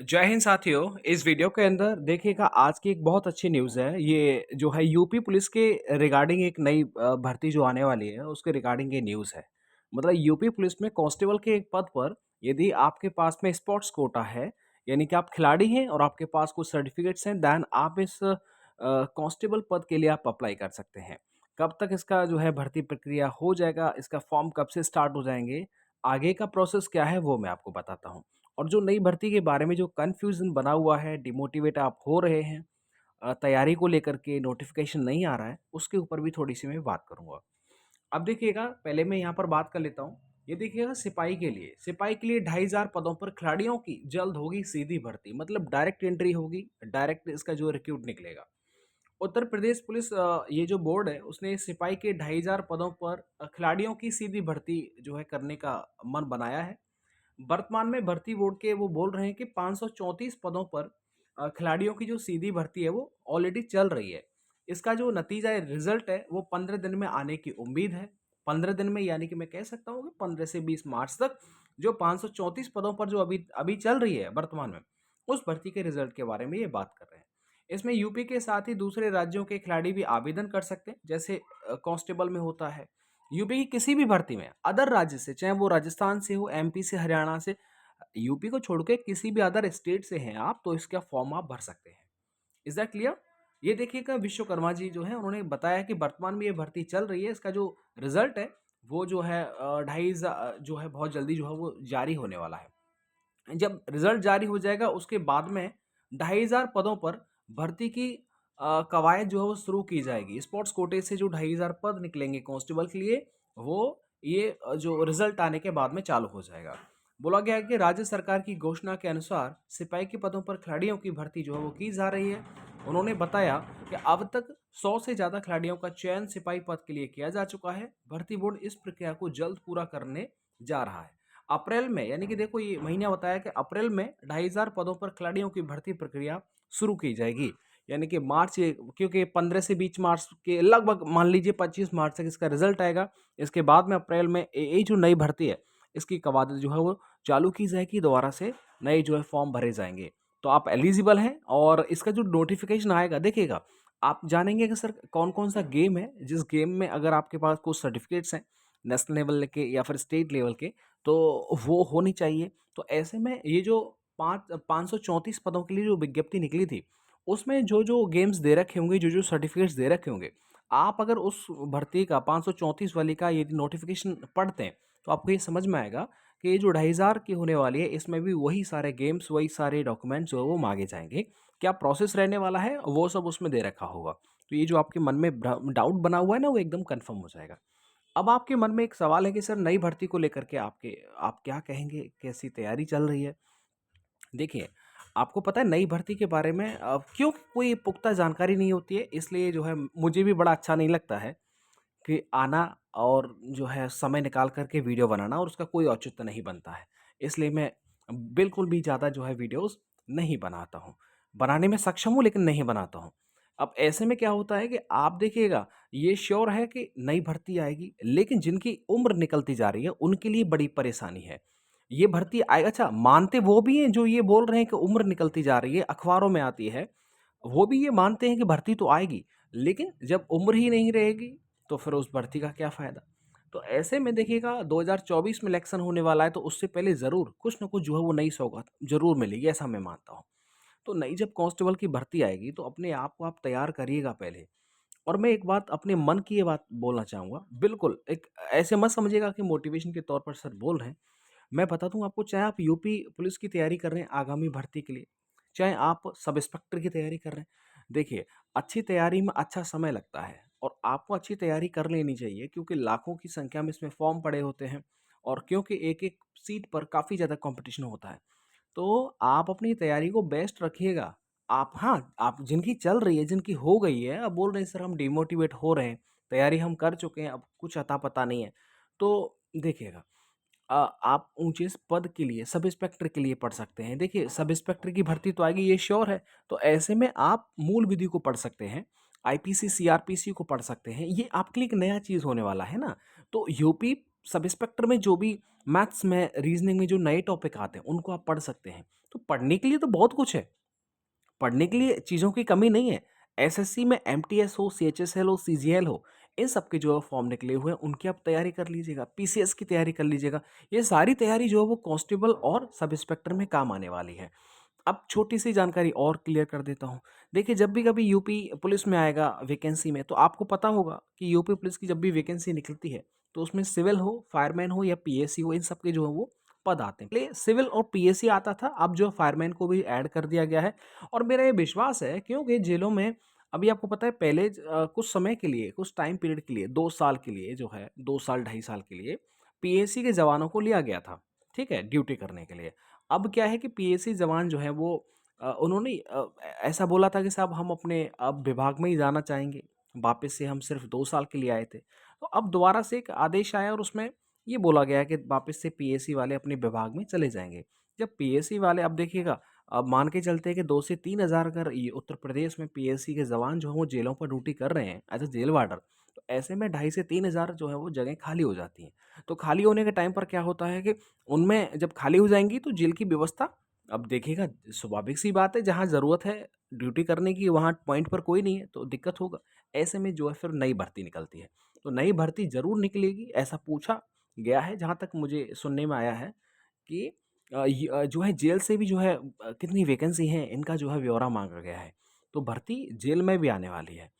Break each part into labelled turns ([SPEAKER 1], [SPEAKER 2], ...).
[SPEAKER 1] जय हिंद साथियों। इस वीडियो के अंदर देखिएगा, आज की एक बहुत अच्छी न्यूज़ है। ये जो है यूपी पुलिस के रिगार्डिंग एक नई भर्ती जो आने वाली है उसके रिगार्डिंग ये न्यूज़ है। मतलब यूपी पुलिस में कांस्टेबल के एक पद पर यदि आपके पास में स्पोर्ट्स कोटा है, यानी कि आप खिलाड़ी हैं और आपके पास कुछ सर्टिफिकेट्स हैं, देन आप इस कांस्टेबल पद के लिए आप अप्लाई कर सकते हैं। कब तक इसका जो है भर्ती प्रक्रिया हो जाएगा, इसका फॉर्म कब से स्टार्ट हो जाएंगे, आगे का प्रोसेस क्या है वो मैं आपको बताता हूँ। और जो नई भर्ती के बारे में जो कन्फ्यूज़न बना हुआ है, डिमोटिवेट आप हो रहे हैं, तैयारी को लेकर के नोटिफ़िकेशन नहीं आ रहा है, उसके ऊपर भी थोड़ी-सी मैं बात करूँगा। अब देखिएगा, पहले मैं यहाँ पर बात कर लेता हूँ। ये देखिएगा, सिपाही के लिए 2500 पदों पर खिलाड़ियों की जल्द होगी सीधी भर्ती, मतलब डायरेक्ट एंट्री होगी, डायरेक्ट इसका जो रिक्रूट निकलेगा। उत्तर प्रदेश पुलिस ये जो बोर्ड है, उसने सिपाही के 2500 पदों पर खिलाड़ियों की सीधी भर्ती जो है करने का मन बनाया है। वर्तमान में भर्ती बोर्ड के वो बोल रहे हैं कि 534 पदों पर खिलाड़ियों की जो सीधी भर्ती है वो ऑलरेडी चल रही है। इसका जो नतीजा है, रिजल्ट है, वो 15 दिन में आने की उम्मीद है। 15 दिन में, यानी कि मैं कह सकता हूँ कि 15 से 20 मार्च तक जो 534 पदों पर जो अभी अभी चल रही है वर्तमान में, उस भर्ती के रिजल्ट के बारे में ये बात कर रहे हैं। इसमें यूपी के साथ ही दूसरे राज्यों के खिलाड़ी भी आवेदन कर सकते हैं, जैसे कांस्टेबल में होता है। यूपी की किसी भी भर्ती में अदर राज्य से, चाहे वो राजस्थान से हो, एमपी से, हरियाणा से, यूपी को छोड़ के किसी भी अदर स्टेट से हैं आप, तो इसका फॉर्म आप भर सकते हैं। Is that clear? ये देखिएगा, विश्वकर्मा जी जो है उन्होंने बताया कि वर्तमान में ये भर्ती चल रही है। इसका जो रिजल्ट है वो जो है जो है बहुत जल्दी जो है वो जारी होने वाला है। जब रिजल्ट जारी हो जाएगा उसके बाद में 2500 पदों पर भर्ती की कवायद जो है वो शुरू की जाएगी। स्पोर्ट्स कोटे से जो 2500 पद निकलेंगे कांस्टेबल के लिए, वो ये जो रिजल्ट आने के बाद में चालू हो जाएगा। बोला गया है कि राज्य सरकार की घोषणा के अनुसार सिपाही के पदों पर खिलाड़ियों की भर्ती जो है वो की जा रही है। उन्होंने बताया कि अब तक 100 से ज़्यादा खिलाड़ियों का चयन सिपाही पद के लिए किया जा चुका है। भर्ती बोर्ड इस प्रक्रिया को जल्द पूरा करने जा रहा है। अप्रैल में, यानी कि देखो ये महीना बताया कि अप्रैल में 2500 पदों पर खिलाड़ियों की भर्ती प्रक्रिया शुरू की जाएगी। यानी कि क्योंकि 15 से 20 मार्च के लगभग मान लीजिए 25 मार्च तक इसका रिजल्ट आएगा। इसके बाद में अप्रैल में ये जो नई भर्ती है, इसकी कवायद जो है वो चालू की जाएगी। दोबारा से नए जो है फॉर्म भरे जाएंगे, तो आप एलिजिबल हैं। और इसका जो नोटिफिकेशन आएगा, देखिएगा, आप जानेंगे कि सर कौन कौन सा गेम है, जिस गेम में अगर आपके पास कुछ सर्टिफिकेट्स हैं नेशनल लेवल के या फिर स्टेट लेवल के, तो वो होनी चाहिए। तो ऐसे में ये जो 534 पदों के लिए जो विज्ञप्ति निकली थी, उसमें जो गेम्स दे रखे होंगे, जो सर्टिफिकेट्स दे रखे होंगे, आप अगर उस भर्ती का 534 वाली का यदि नोटिफिकेशन पढ़ते हैं, तो आपको ये समझ में आएगा कि ये जो 2500 की होने वाली है, इसमें भी वही सारे गेम्स, वही सारे डॉक्यूमेंट्स जो है वो मांगे जाएंगे। क्या प्रोसेस रहने वाला है वो सब उसमें दे रखा होगा। तो ये जो आपके मन में डाउट बना हुआ है ना, वो एकदम कंफर्म हो जाएगा। अब आपके मन में एक सवाल है कि सर नई भर्ती को लेकर के आप क्या कहेंगे? कैसी तैयारी चल रही है? देखिए, आपको पता है नई भर्ती के बारे में क्योंकि कोई पुख्ता जानकारी नहीं होती है, इसलिए जो है मुझे भी बड़ा अच्छा नहीं लगता है कि आना और जो है समय निकाल कर के वीडियो बनाना और उसका कोई औचित्य नहीं बनता है। इसलिए मैं बिल्कुल भी ज़्यादा जो है वीडियोज़ नहीं बनाता हूँ। बनाने में सक्षम हूँ लेकिन नहीं बनाता हूँ। अब ऐसे में क्या होता है कि आप देखिएगा, ये श्योर है कि नई भर्ती आएगी, लेकिन जिनकी उम्र निकलती जा रही है उनके लिए बड़ी परेशानी है। ये भर्ती अच्छा, मानते वो भी हैं जो ये बोल रहे हैं कि उम्र निकलती जा रही है, अखबारों में आती है। वो भी ये मानते हैं कि भर्ती तो आएगी, लेकिन जब उम्र ही नहीं रहेगी, तो फिर उस भर्ती का क्या फ़ायदा? तो ऐसे में देखिएगा, 2024 में इलेक्शन होने वाला है, तो उससे पहले ज़रूर कुछ न कुछ जो है वो नई सौगात ज़रूर मिलेगी, ऐसा मैं मानता हूँ। तो नई जब कांस्टेबल की भर्ती आएगी, तो अपने आप को आप तैयार करिएगा पहले। और मैं एक बात, अपने मन की ये बात बोलना चाहूँगा, बिल्कुल एक ऐसे मत समझिएगा कि मोटिवेशन के तौर पर सर बोल रहे हैं। मैं बताता हूँ आपको, चाहे आप यूपी पुलिस की तैयारी कर रहे हैं आगामी भर्ती के लिए, चाहे आप सब इंस्पेक्टर की तैयारी कर रहे हैं। देखिए, अच्छी तैयारी में अच्छा समय लगता है और आपको अच्छी तैयारी कर लेनी चाहिए, क्योंकि लाखों की संख्या में इसमें फॉर्म पड़े होते हैं और क्योंकि एक-एक सीट पर काफ़ी ज़्यादा कॉम्पिटिशन होता है। तो आप अपनी तैयारी को बेस्ट रखिएगा। आप, हाँ, आप जिनकी चल रही है, जिनकी हो गई है, अब बोल रहे हैं सर हम डिमोटिवेट हो रहे हैं, तैयारी हम कर चुके हैं, अब कुछ अता-पता नहीं है। तो देखिएगा, आप ऊँचे पद के लिए, सब इंस्पेक्टर के लिए पढ़ सकते हैं। देखिए, सब इंस्पेक्टर की भर्ती तो आएगी, ये श्योर है। तो ऐसे में आप मूल विधि को पढ़ सकते हैं, आईपीसी, सीआरपीसी को पढ़ सकते हैं। ये आपके लिए एक नया चीज़ होने वाला है ना। तो यूपी सब इंस्पेक्टर में जो भी मैथ्स में, रीज़निंग में जो नए टॉपिक आते हैं, उनको आप पढ़ सकते हैं। तो पढ़ने के लिए तो बहुत कुछ है। पढ़ने के लिए चीज़ों की कमी नहीं है। एसएससी में एमटीएस हो, सीएचएसएल हो, सीजीएल हो, इन सब के जो फॉर्म निकले हुए हैं, उनकी आप तैयारी कर लीजिएगा। पीसीएस की तैयारी कर लीजिएगा। ये सारी तैयारी जो है वो कांस्टेबल और सब इंस्पेक्टर में काम आने वाली है। अब छोटी-सी जानकारी और क्लियर कर देता हूँ। देखिए, जब भी कभी यूपी पुलिस में आएगा वैकेंसी में, तो आपको पता होगा कि यूपी पुलिस की जब भी वैकेंसी निकलती है, तो उसमें सिविल हो, फायरमैन हो या पीएसी हो, इन सब के जो है वो पद आते हैं। पहले सिविल और पीएसी आता था, अब जो फायरमैन को भी ऐड कर दिया गया है। और मेरा ये विश्वास है, क्योंकि जेलों में अभी आपको पता है पहले कुछ समय के लिए, कुछ टाइम पीरियड के लिए, 2 साल के लिए जो है, 2 साल, ढाई साल के लिए पीएसी के जवानों को लिया गया था, ठीक है? ड्यूटी करने के लिए। अब क्या है कि पीएसी जवान जो है वो उन्होंने ऐसा बोला था कि साहब हम अपने अब विभाग में ही जाना चाहेंगे, वापस से हम सिर्फ 2 साल के लिए आए थे। तो अब दोबारा से एक आदेश आया और उसमें ये बोला गया है कि वापस से पीएसी वाले अपने विभाग में चले जाएँगे। जब पीएसी वाले, अब देखिएगा, अब मान के चलते हैं कि 2 से 3 हज़ार अगर ये उत्तर प्रदेश में पीएसी के जवान जो हैं वो जेलों पर ड्यूटी कर रहे हैं एज़ अ जेल वार्डर, तो ऐसे में 2.5 से 3 हज़ार जो है वो जगह खाली हो जाती हैं। तो खाली होने के टाइम पर क्या होता है कि उनमें जब खाली हो जाएँगी तो जेल की व्यवस्था, अब देखिएगा, स्वाभाविक सी बात है, जहाँ ज़रूरत है ड्यूटी करने की वहाँ पॉइंट पर कोई नहीं है तो दिक्कत होगा। ऐसे में जो है फिर नई भर्ती निकलती है। तो नई भर्ती ज़रूर निकलेगी, ऐसा पूछा गया है, जहाँ तक मुझे सुनने में आया है कि जो है जेल से भी जो है कितनी वैकेंसी हैं इनका जो है ब्यौरा माँगा गया है। तो भर्ती जेल में भी आने वाली है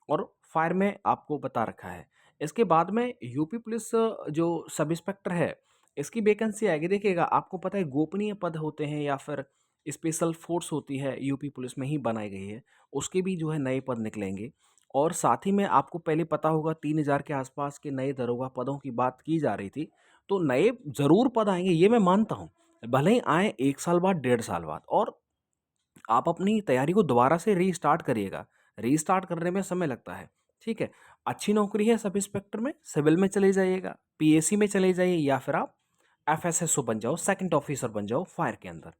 [SPEAKER 1] और फायर में आपको बता रखा है। इसके बाद में यूपी पुलिस जो सब इंस्पेक्टर है, इसकी वैकेंसी आएगी। देखिएगा, आपको पता है गोपनीय पद होते हैं या फिर स्पेशल फ़ोर्स होती है, यूपी पुलिस में ही बनाई गई है, उसके भी जो है नए पद निकलेंगे। और साथ ही में आपको पहले पता होगा 3000 के आसपास के नए दरोगा पदों की बात की जा रही थी। तो नए ज़रूर पद आएँगे, ये मैं मानता हूँ। भले ही आएँ 1 साल बाद, 1.5 साल बाद, और आप अपनी तैयारी को दोबारा से रीस्टार्ट करिएगा। रीस्टार्ट करने में समय लगता है, ठीक है? अच्छी नौकरी है सब इंस्पेक्टर में, सिविल में चले जाइएगा, पीएसी में चले जाइए या फिर आप एफएसएसओ बन जाओ, सेकंड ऑफिसर बन जाओ फायर के अंदर।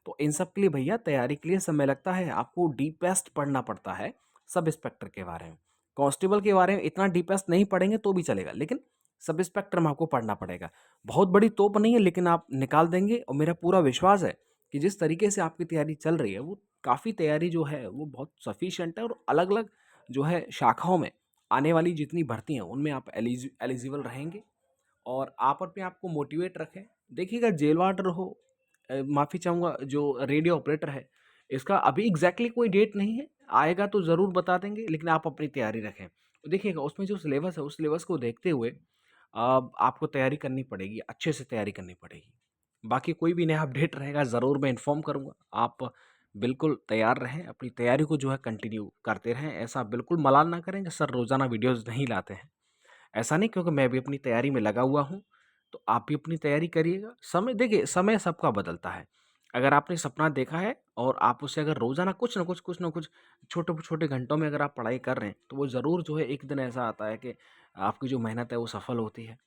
[SPEAKER 1] तो इन सब के लिए भैया तैयारी के लिए समय लगता है, आपको डीपेस्ट पढ़ना पड़ता है सब इंस्पेक्टर के बारे में। कांस्टेबल के बारे में इतना डीपेस्ट नहीं पढ़ेंगे तो भी चलेगा, लेकिन सब इंस्पेक्टर में आपको पढ़ना पड़ेगा। बहुत बड़ी तोप नहीं है, लेकिन आप निकाल देंगे और मेरा पूरा विश्वास है कि जिस तरीके से आपकी तैयारी चल रही है, वो काफ़ी तैयारी जो है वो बहुत सफिशिएंट है और अलग-अलग जो है शाखाओं में आने वाली जितनी भर्ती हैं, उनमें आप एलिजिबल रहेंगे और आप अपने आप को मोटिवेट रखें। देखिएगा, जेल वार्डर हो, माफ़ी चाहूँगा, जो रेडियो ऑपरेटर है, इसका अभी एग्ज़ैक्टली कोई डेट नहीं है, आएगा तो ज़रूर बता देंगे, लेकिन आप अपनी तैयारी रखें। तो देखिएगा, उसमें जो सिलेबस है, उस सिलेबस को देखते हुए आपको तैयारी करनी पड़ेगी, अच्छे से तैयारी करनी पड़ेगी। बाकी कोई भी नया अपडेट रहेगा ज़रूर मैं इन्फॉर्म करूँगा। आप बिल्कुल तैयार रहें, अपनी तैयारी को जो है कंटिन्यू करते रहें। ऐसा बिल्कुल मलाल ना करें कि सर रोज़ाना वीडियोज़ नहीं लाते हैं। ऐसा नहीं, क्योंकि मैं भी अपनी तैयारी में लगा हुआ हूँ, तो आप भी अपनी तैयारी करिएगा। समय देखिए, समय सबका बदलता है। अगर आपने सपना देखा है और आप उसे अगर रोज़ाना कुछ न कुछ छोटे-छोटे घंटों में अगर आप पढ़ाई कर रहे हैं, तो वो ज़रूर जो है एक दिन ऐसा आता है कि आपकी जो मेहनत है वो सफल होती है।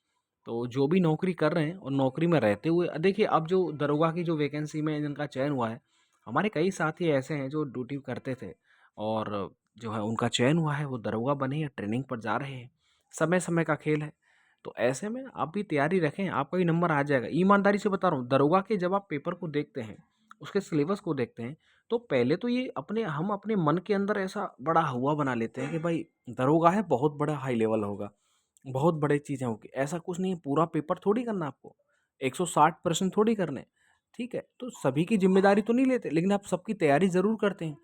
[SPEAKER 1] तो जो भी नौकरी कर रहे हैं और नौकरी में रहते हुए देखिए, अब जो दरोगा की जो वैकेंसी में जिनका चयन हुआ है, हमारे कई साथी ऐसे हैं जो ड्यूटी करते थे और जो है उनका चयन हुआ है, वो दरोगा बने हैं, ट्रेनिंग पर जा रहे हैं। समय-समय का खेल है। तो ऐसे में आप भी तैयारी रखें, आपका भी नंबर आ जाएगा। ईमानदारी से बता रहा हूँ, दरोगा के जब आप पेपर को देखते हैं, उसके सिलेबस को देखते हैं, तो पहले तो ये हम अपने मन के अंदर ऐसा बड़ा हौवा बना लेते हैं कि भाई दरोगा है, बहुत बड़ा हाई लेवल होगा, बहुत बड़ी चीज़ें होगी। ऐसा कुछ नहीं है, पूरा पेपर थोड़ी करना आपको, 160 प्रश्न थोड़ी करने हैं, ठीक है? तो सभी की ज़िम्मेदारी तो नहीं लेते, लेकिन आप सबकी तैयारी ज़रूर करते हैं।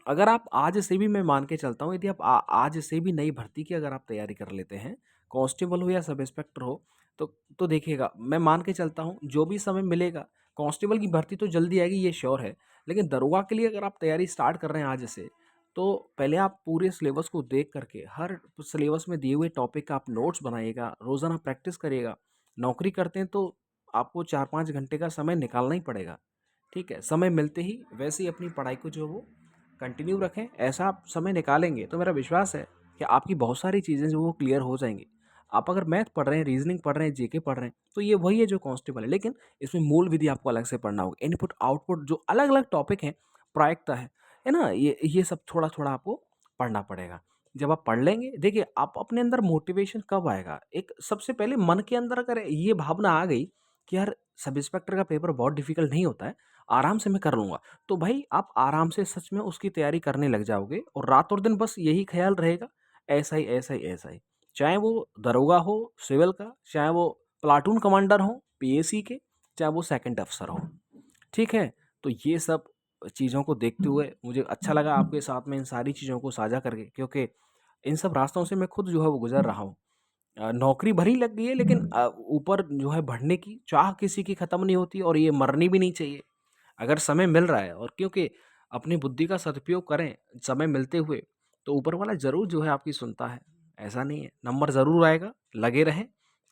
[SPEAKER 1] अगर आप आज से भी, मैं मान के चलता हूँ, यदि आप आज से भी नई भर्ती की अगर आप तैयारी कर लेते हैं, कांस्टेबल हो या सब इंस्पेक्टर हो, तो देखिएगा, मैं मान के चलता हूँ जो भी समय मिलेगा, कांस्टेबल की भर्ती तो जल्दी आएगी, ये श्योर है। लेकिन दरोगा के लिए अगर आप तैयारी स्टार्ट कर रहे हैं आज से, तो पहले आप पूरे सिलेबस को देख करके, हर सिलेबस में दिए हुए टॉपिक का आप नोट्स बनाइएगा, रोज़ाना प्रैक्टिस करिएगा। नौकरी करते हैं तो आपको 4-5 घंटे का समय निकालना ही पड़ेगा, ठीक है? समय मिलते ही वैसे ही अपनी पढ़ाई को जो है वो कंटिन्यू रखें। ऐसा आप समय निकालेंगे तो मेरा विश्वास है कि आपकी बहुत सारी चीज़ें जो वो क्लियर हो जाएँगी। आप अगर मैथ पढ़ रहे हैं, रीज़निंग पढ़ रहे हैं, जीके पढ़ रहे हैं, तो ये वही है जो कांस्टेबल है, लेकिन इसमें मूल विधि आपको अलग से पढ़ना होगा। इनपुट, आउटपुट, जो अलग-अलग टॉपिक हैं, प्रायिकता है ना? ये सब थोड़ा-थोड़ा आपको पढ़ना पड़ेगा। जब आप पढ़ लेंगे, देखिए, आप अपने अंदर मोटिवेशन कब आएगा? एक सबसे पहले मन के अंदर अगर ये भावना आ गई कि यार सब इंस्पेक्टर का पेपर बहुत डिफ़िकल्ट नहीं होता है, आराम से मैं कर लूँगा। तो भाई आप आराम से सच में उसकी तैयारी करने लग जाओगे और रात और दिन बस यही ख़्याल रहेगा, ऐसा ही, ऐसा ही, ऐसा ही। चाहे वो दरोगा हो सिविल का, चाहे वो प्लाटून कमांडर हो पीएसी के, चाहे वो सेकंड अफ़सर हो, ठीक है? तो ये सब चीज़ों को देखते हुए मुझे अच्छा लगा आपके साथ में इन सारी चीज़ों को साझा करके, क्योंकि इन सब रास्तों से मैं खुद जो है वो गुज़र रहा हूँ। नौकरी भरी लग गई है, लेकिन ऊपर जो है बढ़ने की चाह किसी की ख़त्म नहीं होती और ये मरनी भी नहीं चाहिए। अगर समय मिल रहा है, और क्योंकि अपनी बुद्धि का सदुपयोग करें समय मिलते हुए, तो ऊपर वाला ज़रूर जो है आपकी सुनता है। ऐसा नहीं है, नंबर ज़रूर आएगा, लगे रहें।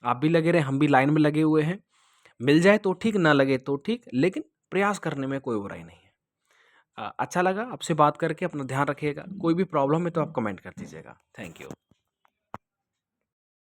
[SPEAKER 1] आप भी लगे रहें, हम भी लाइन में लगे हुए हैं। मिल जाए तो ठीक, ना लगे तो ठीक, लेकिन प्रयास करने में कोई बुराई नहीं है। अच्छा लगा आपसे बात करके, अपना ध्यान रखिएगा। कोई भी प्रॉब्लम है तो आप कमेंट कर दीजिएगा। Thank you.